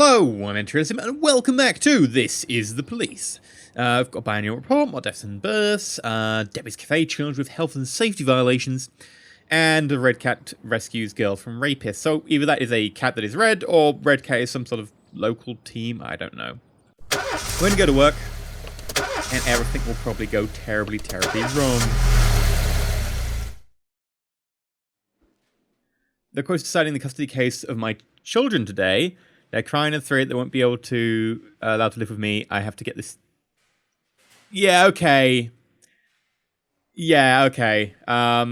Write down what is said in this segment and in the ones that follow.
Hello, I'm EnterElysium, and welcome back to This is the Police. I've got a biannual report, more deaths and births, Debbie's Cafe charged with health and safety violations, and a red cat rescues girl from rapists. So either that is a cat that is red, or red cat is some sort of local team, I don't know. We're going to go to work, and everything will probably go terribly, terribly wrong. They're close to deciding the custody case of my children today. They're crying and afraid they won't be able to allowed to live with me. I have to get this. Yeah, okay. Yeah, okay. Yeah,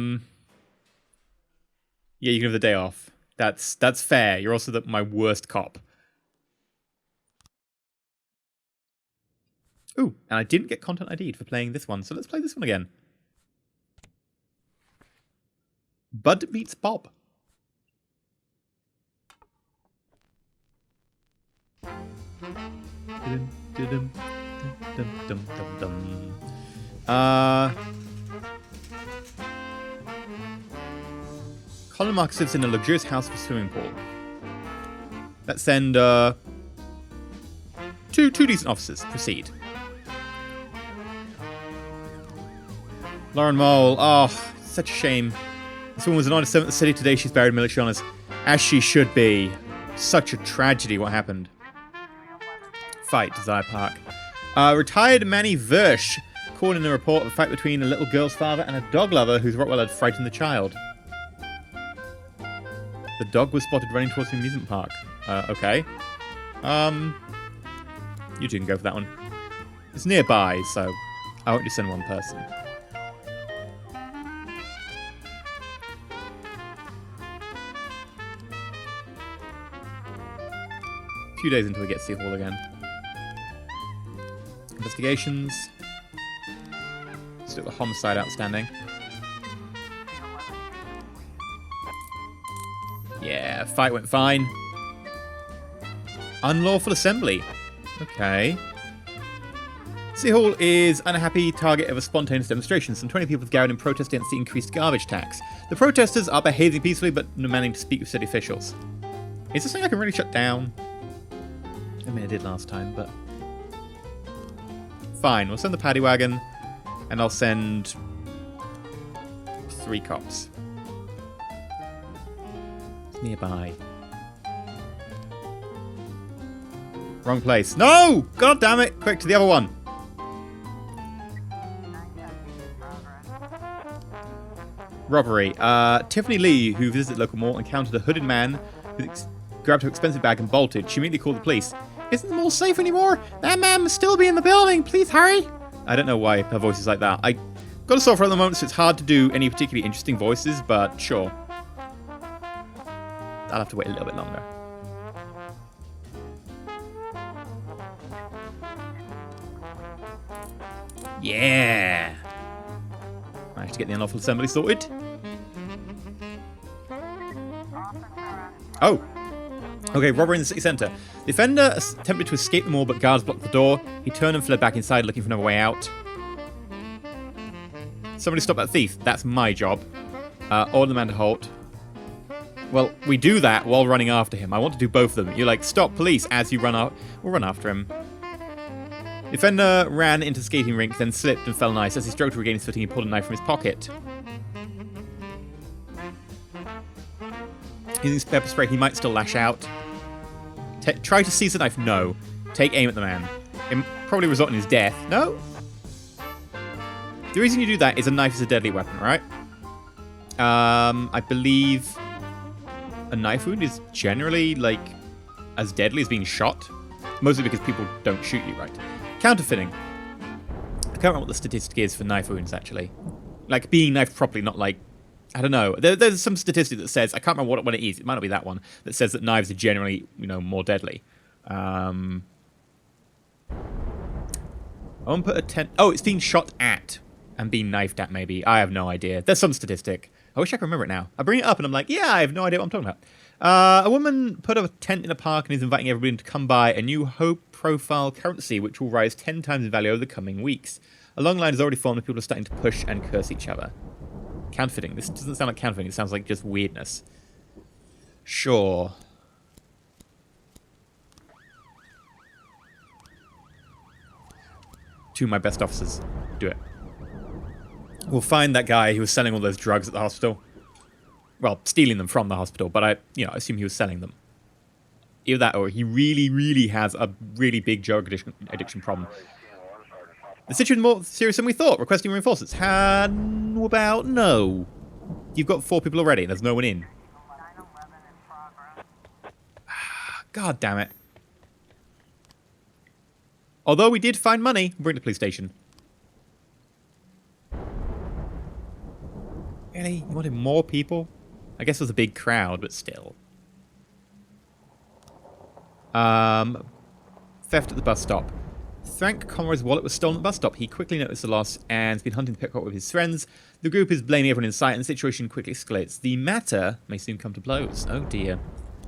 you can have the day off. That's fair. You're also my worst cop. Ooh, and I didn't get content ID'd for playing this one, so let's play this one again. Bud meets Bob. Colin Marcus lives in a luxurious house with a swimming pool. Let's send two decent officers. Proceed. Lauren Mole. Oh, such a shame. This woman was an honor servant of the city. Today she's buried in military honors, as she should be. Such a tragedy what happened. Fight, Desire Park. Retired Manny Versh called in a report of a fight between a little girl's father and a dog lover whose Rottweiler had frightened the child. The dog was spotted running towards the amusement park. Okay. You two can go for that one. It's nearby, so I won't just send one person. A few days until we get to see Hall again. Investigations. Still the homicide outstanding. Yeah, fight went fine. Unlawful assembly. Okay. City Hall is unhappy target of a spontaneous demonstration. Some 20 people have gathered in protest against the increased garbage tax. The protesters are behaving peacefully but demanding to speak with city officials. Is this something I can really shut down? I mean, I did last time, but... Fine, we'll send the paddy wagon, and I'll send 3 cops. Nearby. Wrong place. No! God damn it! Quick, to the other one. Robbery. Tiffany Lee, who visited the local mall, encountered a hooded man who grabbed her expensive bag and bolted. She immediately called the police. Isn't the mall safe anymore? That man must still be in the building. Please hurry. I don't know why her voice is like that. I got a sore throat at the moment, so it's hard to do any particularly interesting voices, but sure. I'll have to wait a little bit longer. Yeah. I have to get the unlawful assembly sorted. Oh. Okay, robbery in the city centre. The offender attempted to escape the mall, but guards blocked the door. He turned and fled back inside, looking for another way out. Somebody stop that thief. That's my job. Order the man to halt. Well, we do that while running after him. I want to do both of them. You're like, stop, police, as you run up. We'll run after him. The offender ran into the skating rink, then slipped and fell on ice. As he struggled to regain his footing, he pulled a knife from his pocket. Using pepper spray, he might still lash out. Try to seize the knife. No. Take aim at the man. It probably result in his death. No? The reason you do that is a knife is a deadly weapon, right? I believe a knife wound is generally, like, as deadly as being shot. Mostly because people don't shoot you, right? Counterfeiting. I can't remember what the statistic is for knife wounds, actually. Like, being knifed properly, not like... I don't know. There's some statistic that says, I can't remember what it is, it might not be that one, that says that knives are generally, more deadly. I won't put a 10... Oh, it's being shot at and being knifed at, maybe. I have no idea. There's some statistic. I wish I could remember it now. I bring it up and I'm like, yeah, I have no idea what I'm talking about. A woman put up a tent in a park and is inviting everybody to come buy a new Hope Profile currency, which will rise 10 times in value over the coming weeks. A long line has already formed and people are starting to push and curse each other. Counterfeiting. This doesn't sound like counterfeiting. It sounds like just weirdness. Sure. two of my best officers. Do it. We'll find that guy who was selling all those drugs at the hospital. Well, stealing them from the hospital, but I assume he was selling them. Either that or he really, really has a really big drug addiction problem. The situation is more serious than we thought. Requesting reinforcements. How about no? You've got 4 people already. There's no one in. God damn it. Although we did find money, bring it to the police station. Really? You wanted more people? I guess it was a big crowd, but still. Theft at the bus stop. Frank Conroy's wallet was stolen at the bus stop. He quickly noticed the loss and has been hunting the pickpocket with his friends. The group is blaming everyone in sight and the situation quickly escalates. The matter may soon come to blows. Oh dear.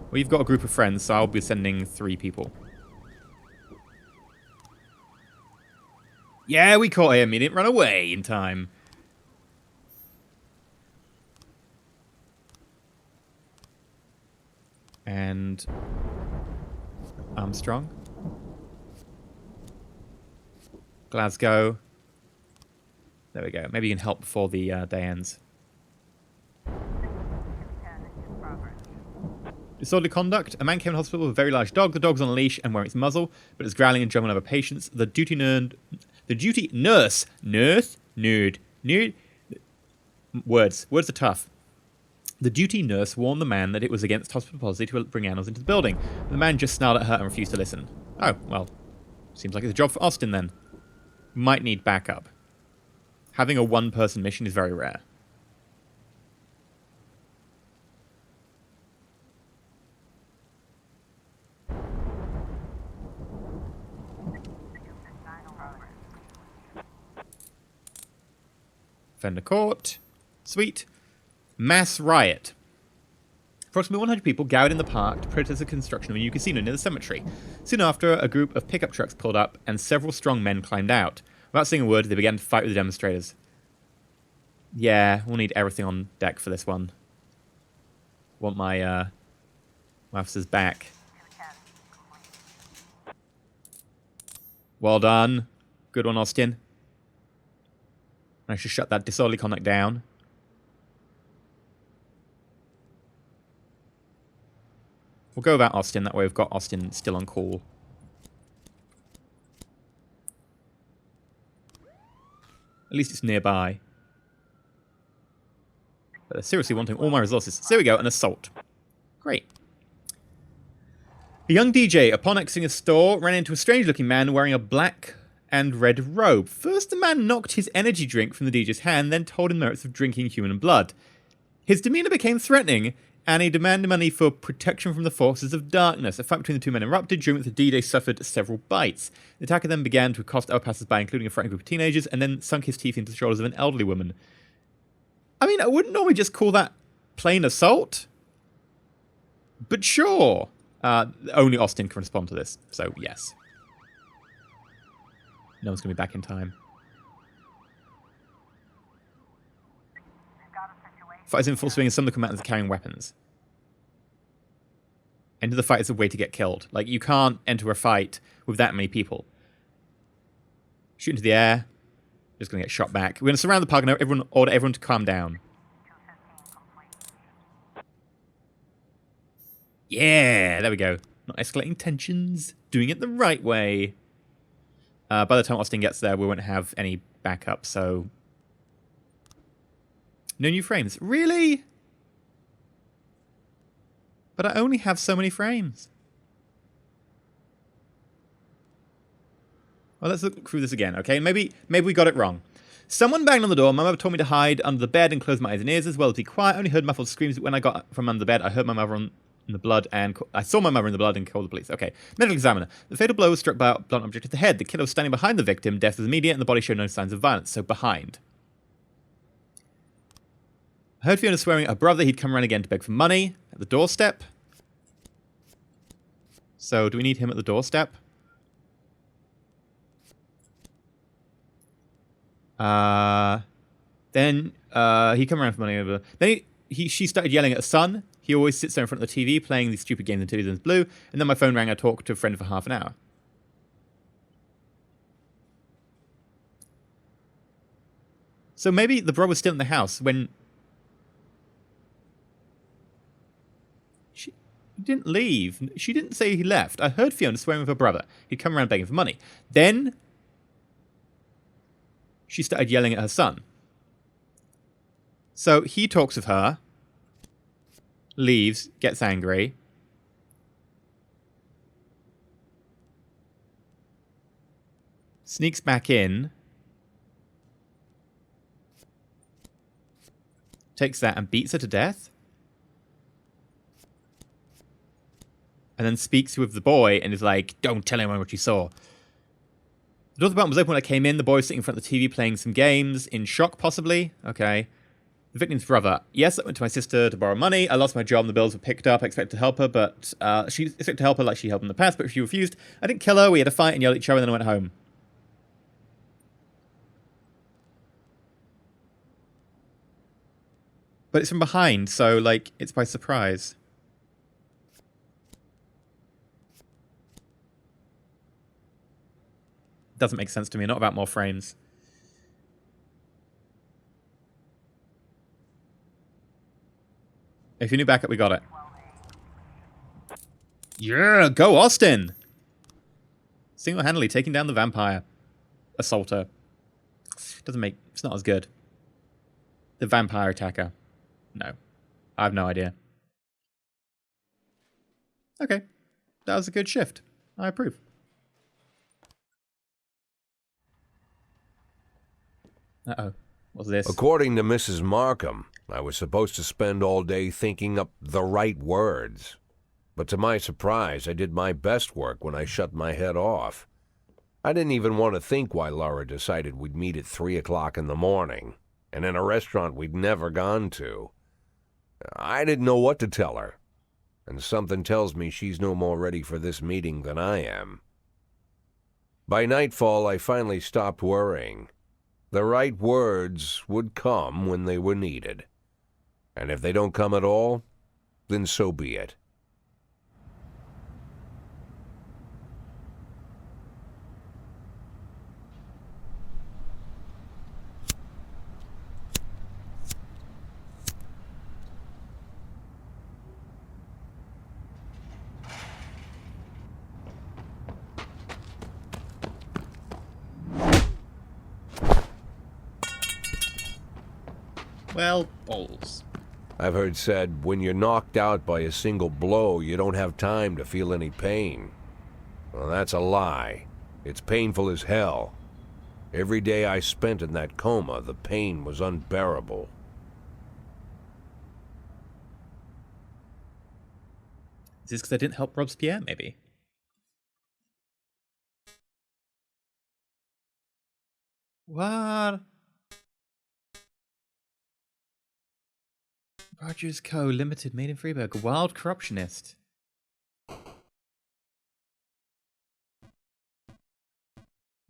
Well, you've got a group of friends, so I'll be sending 3 people. Yeah, we caught him. He didn't run away in time. And Armstrong. Glasgow. There we go. Maybe you can help before the day ends. Disorderly conduct. A man came to hospital with a very large dog. The dog's on a leash and wearing its muzzle, but it's growling and jumping over patients. The duty nurse. Words are tough. The duty nurse warned the man that it was against hospital policy to bring animals into the building. The man just snarled at her and refused to listen. Oh, well. Seems like it's a job for Austin then. Might need backup. Having a one-person mission is very rare. Fender Court. Sweet. Mass riot. Approximately 100 people gathered in the park to protest the construction of a new casino near the cemetery. Soon after, a group of pickup trucks pulled up and several strong men climbed out. Without saying a word, they began to fight with the demonstrators. Yeah, we'll need everything on deck for this one. Want my officers back. Well done. Good one, Austin. I should shut that disorderly conduct down. We'll go without Austin. That way we've got Austin still on call. At least it's nearby. But they're seriously wanting all my resources. So there we go, an assault. Great. A young DJ, upon exiting a store, ran into a strange-looking man wearing a black and red robe. First, the man knocked his energy drink from the DJ's hand, then told him the merits of drinking human blood. His demeanor became threatening, and he demanded money for protection from the forces of darkness. A fight between the two men erupted, during which the DJ suffered several bites. The attacker then began to accost other passers-by, including a frightened group of teenagers, and then sunk his teeth into the shoulders of an elderly woman. I mean, I wouldn't normally just call that plain assault, but sure. Only Austin can respond to this, so yes. No one's going to be back in time. Fight is in full swing and some of the combatants are carrying weapons. Enter the fight is a way to get killed. Like, you can't enter a fight with that many people. Shoot into the air. Just going to get shot back. We're going to surround the park and order everyone to calm down. Yeah, there we go. Not escalating tensions. Doing it the right way. By the time Austin gets there, we won't have any backup, so... No new frames. Really? But I only have so many frames. Well, let's look through this again, okay? Maybe we got it wrong. Someone banged on the door. My mother told me to hide under the bed and close my eyes and ears as well as be quiet. I only heard muffled screams. When I got from under the bed, I heard my mother in the blood and I saw my mother in the blood and called the police. Okay. Medical examiner. The fatal blow was struck by a blunt object at the head. The killer was standing behind the victim. Death was immediate and the body showed no signs of violence. So behind. I heard Fiona swearing at her brother. He'd come around again to beg for money at the doorstep. So do we need him at the doorstep? Then he come around for money over. Then she started yelling at her son. He always sits there in front of the TV playing these stupid games until he turns blue. And then my phone rang. I talked to a friend for half an hour. So maybe the bro was still in the house when... She didn't leave. She didn't say he left. I heard Fiona swearing with her brother. He'd come around begging for money. Then she started yelling at her son. So he talks with her, leaves, gets angry. Sneaks back in. Takes that and beats her to death. And then speaks with the boy and is like, don't tell anyone what you saw. The door to the button was open when I came in. The boy was sitting in front of the TV playing some games. In shock, possibly. Okay. The victim's brother. Yes, I went to my sister to borrow money. I lost my job and the bills were picked up. I expected to help her, but she expected to help her like she helped in the past, but she refused. I didn't kill her. We had a fight and yelled at each other and then I went home. But it's from behind, so, like, it's by surprise. Doesn't make sense to me. Not about more frames. If you knew backup, we got it. Yeah, go Austin! Single-handedly taking down the vampire assaulter. It's not as good. The vampire attacker. No. I have no idea. Okay. That was a good shift. I approve. Uh-oh. What's this? According to Mrs. Markham, I was supposed to spend all day thinking up the right words. But to my surprise, I did my best work when I shut my head off. I didn't even want to think why Laura decided we'd meet at 3 o'clock in the morning, and in a restaurant we'd never gone to. I didn't know what to tell her, and something tells me she's no more ready for this meeting than I am. By nightfall, I finally stopped worrying. The right words would come when they were needed. And if they don't come at all, then so be it. Well, balls. I've heard said, when you're knocked out by a single blow, you don't have time to feel any pain. Well, that's a lie. It's painful as hell. Every day I spent in that coma, the pain was unbearable. Is this because I didn't help Robespierre, maybe? What? Rogers Co. Limited, made in Freeburg. Wild corruptionist.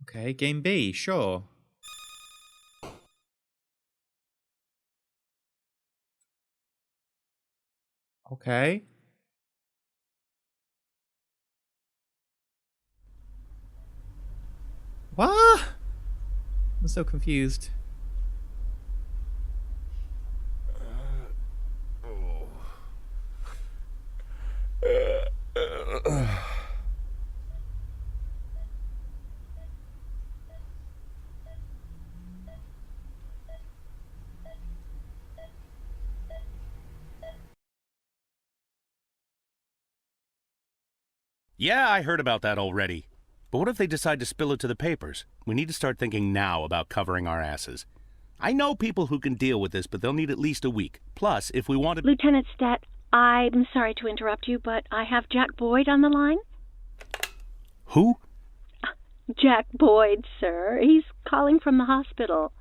Okay, game B, sure. Okay. What? I'm so confused. Yeah, I heard about that already. But what if they decide to spill it to the papers? We need to start thinking now about covering our asses. I know people who can deal with this, but they'll need at least a week. Plus, if we want to... Lieutenant Stat, I'm sorry to interrupt you, but I have Jack Boyd on the line. Who? Jack Boyd, sir. He's calling from the hospital.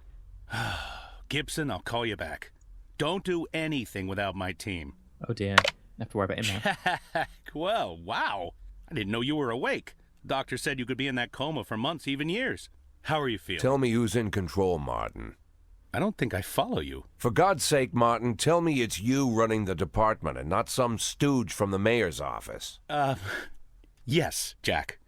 Gibson, I'll call you back. Don't do anything without my team. Oh dear. I have to worry about him now. Well, wow. I didn't know you were awake. Doctor said you could be in that coma for months, even years. How are you feeling? Tell me who's in control, Martin. I don't think I follow you. For God's sake, Martin, tell me it's you running the department and not some stooge from the mayor's office. Yes, Jack.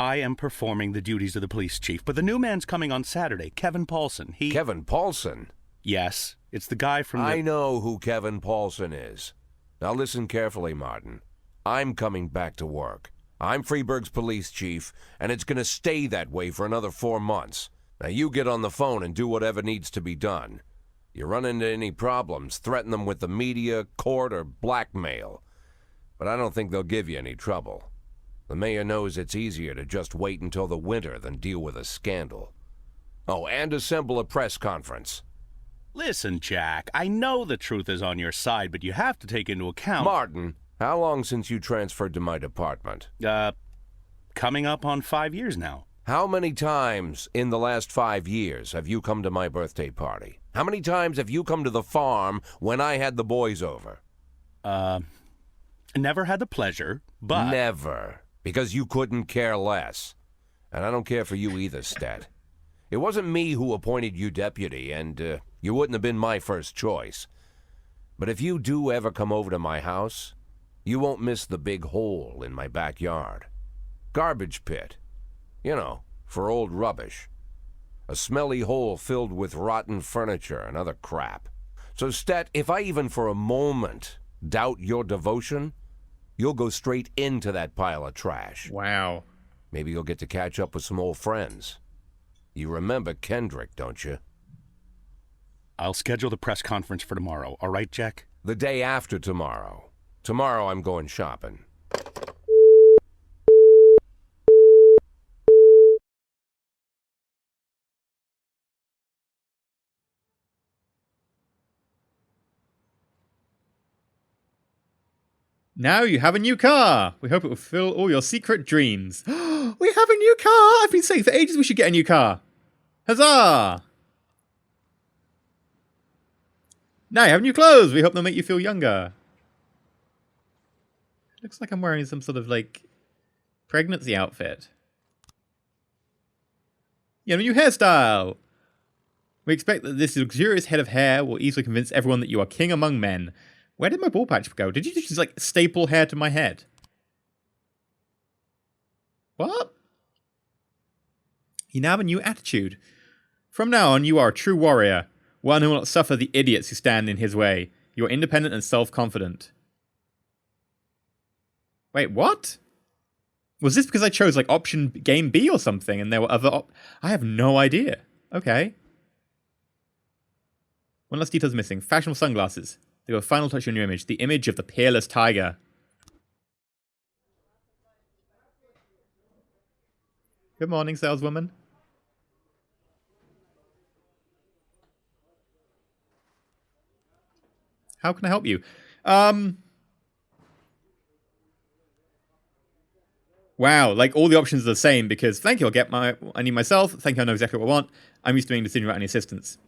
I am performing the duties of the police chief, but the new man's coming on Saturday, Kevin Paulson. Kevin Paulson? Yes, it's the guy from I know who Kevin Paulson is. Now listen carefully, Martin. I'm coming back to work. I'm Freeburg's police chief, and it's going to stay that way for another 4 months. Now you get on the phone and do whatever needs to be done. You run into any problems, threaten them with the media, court, or blackmail. But I don't think they'll give you any trouble. The mayor knows it's easier to just wait until the winter than deal with a scandal. Oh, and assemble a press conference. Listen, Jack, I know the truth is on your side, but you have to take into account... Martin, how long since you transferred to my department? Coming up on 5 years now. How many times in the last 5 years have you come to my birthday party? How many times have you come to the farm when I had the boys over? Never had the pleasure, but... Never. Because you couldn't care less. And I don't care for you either, Stat. It wasn't me who appointed you deputy, and you wouldn't have been my first choice. But if you do ever come over to my house, you won't miss the big hole in my backyard. Garbage pit. You know, for old rubbish. A smelly hole filled with rotten furniture and other crap. So, Stat, if I even for a moment doubt your devotion, you'll go straight into that pile of trash. Wow. Maybe you'll get to catch up with some old friends. You remember Kendrick, don't you? I'll schedule the press conference for tomorrow, all right, Jack? The day after tomorrow. Tomorrow I'm going shopping. Now you have a new car. We hope it will fulfill all your secret dreams. We have a new car. I've been saying for ages we should get a new car. Huzzah! Now you have new clothes. We hope they'll make you feel younger. Looks like I'm wearing some sort of, like, pregnancy outfit. You have a new hairstyle. We expect that this luxurious head of hair will easily convince everyone that you are king among men. Where did my ball patch go? Did you just, like, staple hair to my head? What? You now have a new attitude. From now on, you are a true warrior. One who will not suffer the idiots who stand in his way. You are independent and self-confident. Wait, what? Was this because I chose, like, option game B or something and there were other I have no idea. Okay. One last detail's missing. Fashionable sunglasses. They were a final touch on your image. The image of the peerless tiger. Good morning, saleswoman. How can I help you? Wow, like all the options are the same because thank you, I'll get I need myself. Thank you, I know exactly what I want. I'm used to being a decision without any assistance.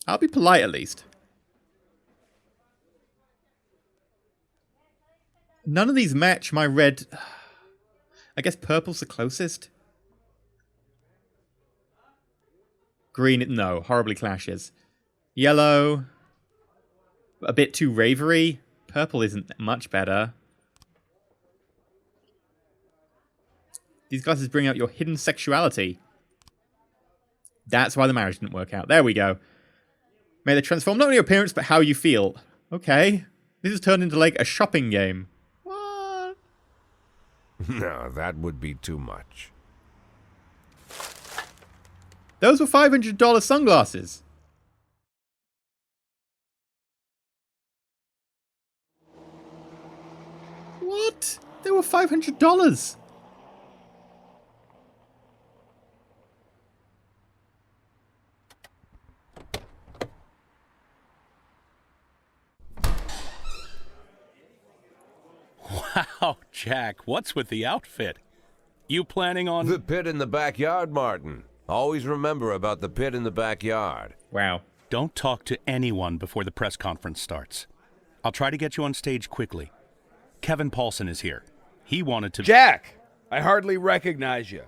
I'll be polite at least. None of these match my red. I guess purple's the closest. Green, no, horribly clashes. Yellow, a bit too ravery. Purple isn't much better. These glasses bring out your hidden sexuality. That's why the marriage didn't work out. There we go. May they transform not only your appearance, but how you feel. Okay. This has turned into like a shopping game. What? No, that would be too much. Those were $500 sunglasses. What? They were $500. Wow, Jack, what's with the outfit? You planning on... The pit in the backyard, Martin. Always remember about the pit in the backyard. Wow. Don't talk to anyone before the press conference starts. I'll try to get you on stage quickly. Kevin Paulson is here. He wanted to... Jack! I hardly recognize you.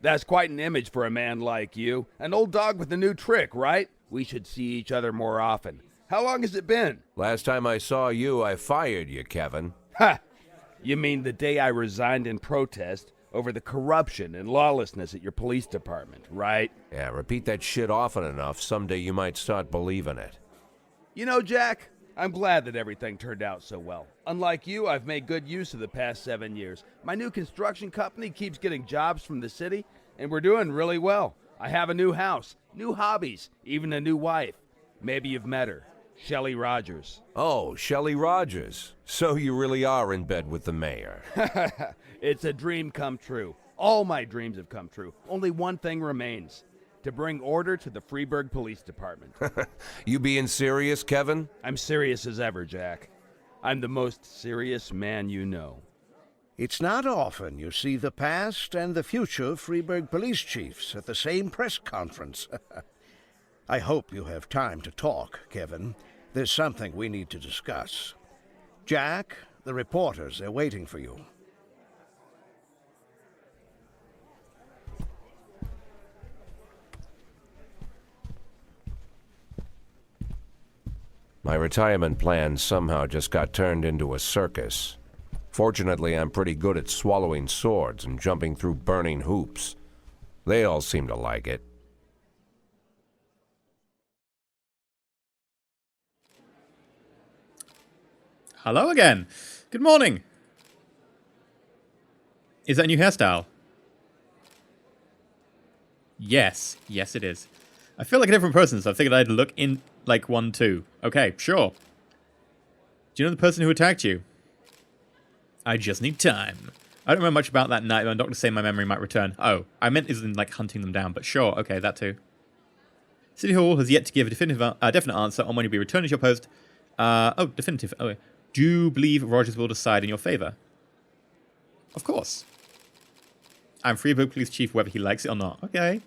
That's quite an image for a man like you. An old dog with a new trick, right? We should see each other more often. How long has it been? Last time I saw you, I fired you, Kevin. Ha! You mean the day I resigned in protest over the corruption and lawlessness at your police department, right? Yeah, repeat that shit often enough, someday you might start believing it. You know, Jack, I'm glad that everything turned out so well. Unlike you, I've made good use of the past 7 years. My new construction company keeps getting jobs from the city, and we're doing really well. I have a new house, new hobbies, even a new wife. Maybe you've met her, Shelley Rogers. Oh, Shelley Rogers. So you really are in bed with the mayor. It's a dream come true. All my dreams have come true. Only one thing remains. To bring order to the Freeburg Police Department. You being serious, Kevin? I'm serious as ever, Jack. I'm the most serious man you know. It's not often you see the past and the future Freeburg police chiefs at the same press conference. I hope you have time to talk, Kevin. There's something we need to discuss. Jack, the reporters are waiting for you. My retirement plan somehow just got turned into a circus. Fortunately, I'm pretty good at swallowing swords and jumping through burning hoops. They all seem to like it. Hello again. Good morning. Is that a new hairstyle? Yes. Yes, it is. I feel like a different person, so I figured I'd look in like one too. Okay, sure. Do you know the person who attacked you? I just need time. I don't remember much about that night, but doctors say my memory might return. Oh, I meant is in like hunting them down, but sure, okay, that too. City Hall has yet to give a definite answer on when you'll be returning to your post. Definitive. Oh, do you believe Rogers will decide in your favor? Of course. I'm Freeburg Police Chief whether he likes it or not. Okay.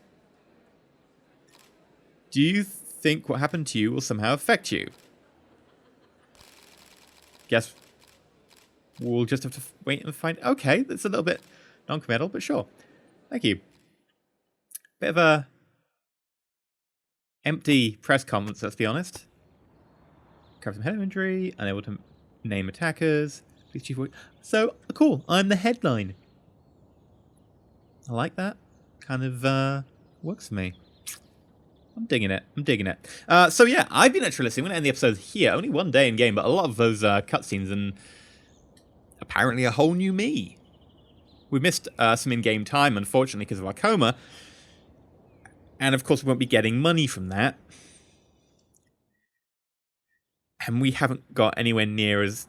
Do you think what happened to you will somehow affect you? Guess we'll just have to wait and find... Okay, that's a little bit non-committal, but sure. Thank you. Bit of a empty press conference, let's be honest. Cover some head injury, unable to name attackers. Police chief... So, cool, I'm the headline. I like that. Kind of works for me. I'm digging it. I'm digging it. So yeah, I've been EnterElysium. I'm going to end the episode here. Only one day in game, but a lot of those cutscenes and apparently a whole new me. We missed some in-game time, unfortunately, because of our coma. And of course, we won't be getting money from that. And we haven't got anywhere near as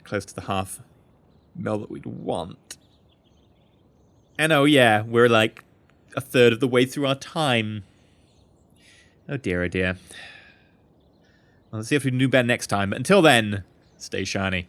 close to the $500,000 that we'd want. And oh yeah, we're like a third of the way through our time. Oh dear, oh dear. Well, let's see if we can do better next time. But until then, stay shiny.